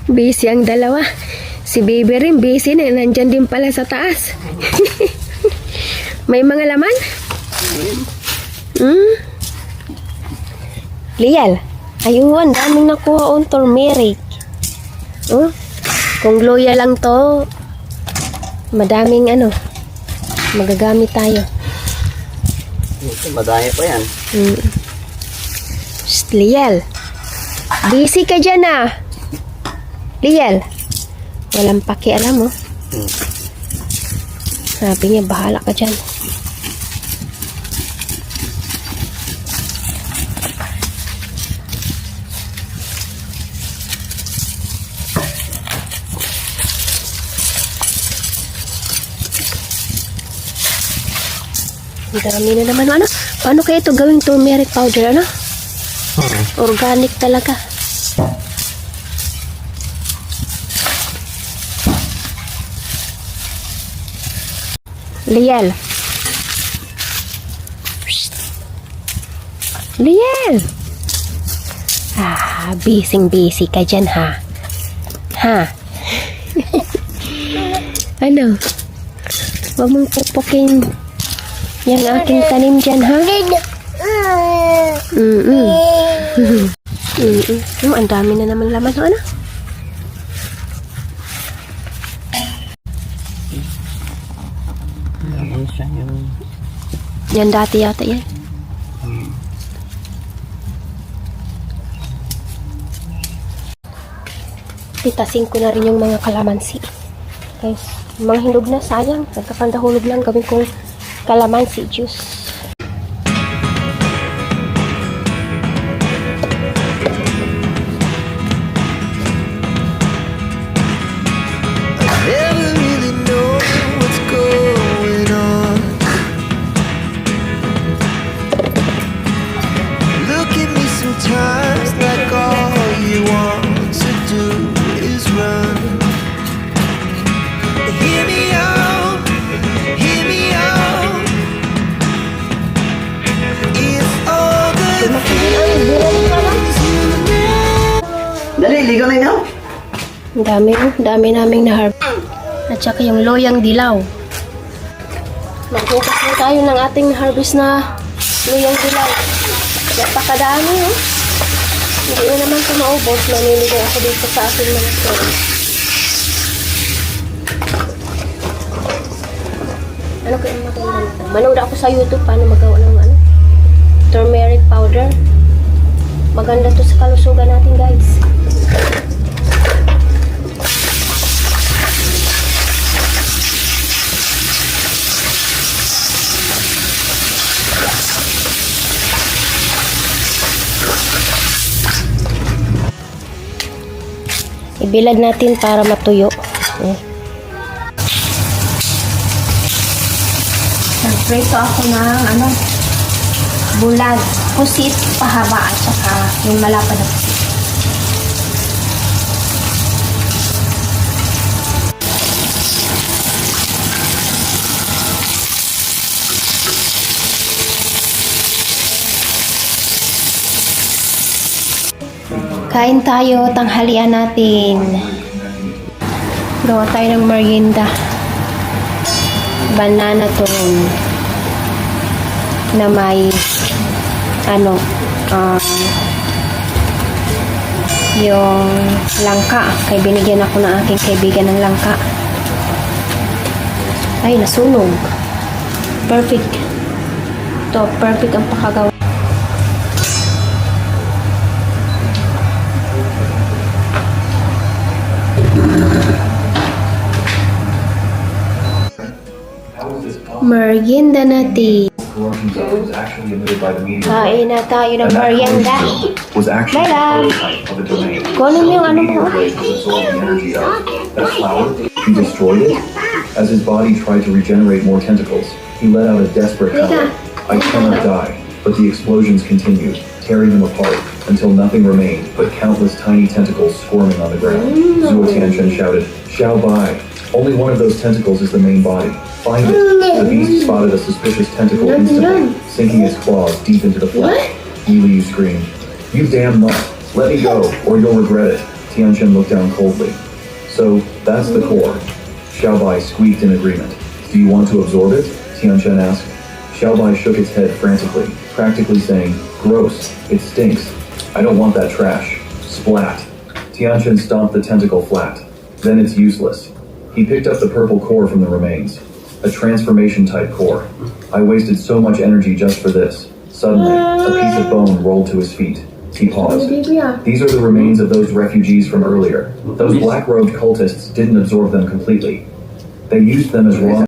Busy ang dalawa. Si baby rin busy na. Nandyan din pala sa taas. May mga laman? Lial. Ayun, daming nakuha on turmeric. Oh, kung loyal lang to, madaming magagamit tayo. Madami pa yan. Shh, Lial. Busy ka dyan ah. Lial. Walang pakialam oh. Sabi niya, bahala ka dyan. Ang dami na naman. Paano kaya ito gawing turmeric powder? Organic talaga. Liel. Liel. Busy ka dyan ha. Ano? Huwag mong pupukin yung aking tanim dyan, ha? Ang dami na naman laman, ano? Yan dati yata yan. Titasin ko na rin yung mga kalamansi. Guys, mga hinog na, sayang. Nagkakandahulog lang gawin kong kalamansi juice. Dali, ligaw na ikaw. Ang dami naming na-harvest. At saka yung loyang dilaw. Magbukas na tayo ng ating harvest na loyang dilaw. Napakadami, oh. Hindi na naman ito maubos. Mamimigay ako dito sa ating mga store. Ano kaya maganda nito? Manood ako sa YouTube paano magawa ng turmeric powder. Maganda to sa kalusugan natin, guys. Ibilad natin para matuyo. Nagpreso ako ng bulag, pusit, pahaba at saka yung malapad na pusit. Kain tayo, tanghalian natin. Gawa tayo ng merienda. Banana turon na may yung langka. Kaya binigyan ako ng aking kaibigan ng langka. Ay, nasunog. Perfect. Ito, perfect ang pakagawa. Merienda natin. Kain na tayo ng merienda. Bye-bye. Kunin yung mo. He destroyed it. As his body tried to regenerate more tentacles, he let out a desperate howl. I cannot die, but the explosions continued, tearing him apart, until nothing remained but countless tiny tentacles squirming on the ground. Zuo Tianchen shouted, "Xiao Bai! Only one of those tentacles is the main body. Find it." The beast spotted a suspicious tentacle instantly, sinking its claws deep into the flesh. Yi Liu screamed, "You damn nut! Let me go, or you'll regret it." Tianchen looked down coldly. So, that's the core. Xiaobai squeaked in agreement. Do you want to absorb it? Tianchen asked. Xiaobai shook its head frantically, practically saying, gross, it stinks. I don't want that trash. Splat. Tianchen stomped the tentacle flat. Then it's useless. He picked up the purple core from the remains. A transformation-type core. I wasted so much energy just for this. Suddenly, a piece of bone rolled to his feet. He paused. These are the remains of those refugees from earlier. Those black-robed cultists didn't absorb them completely. They used them as raw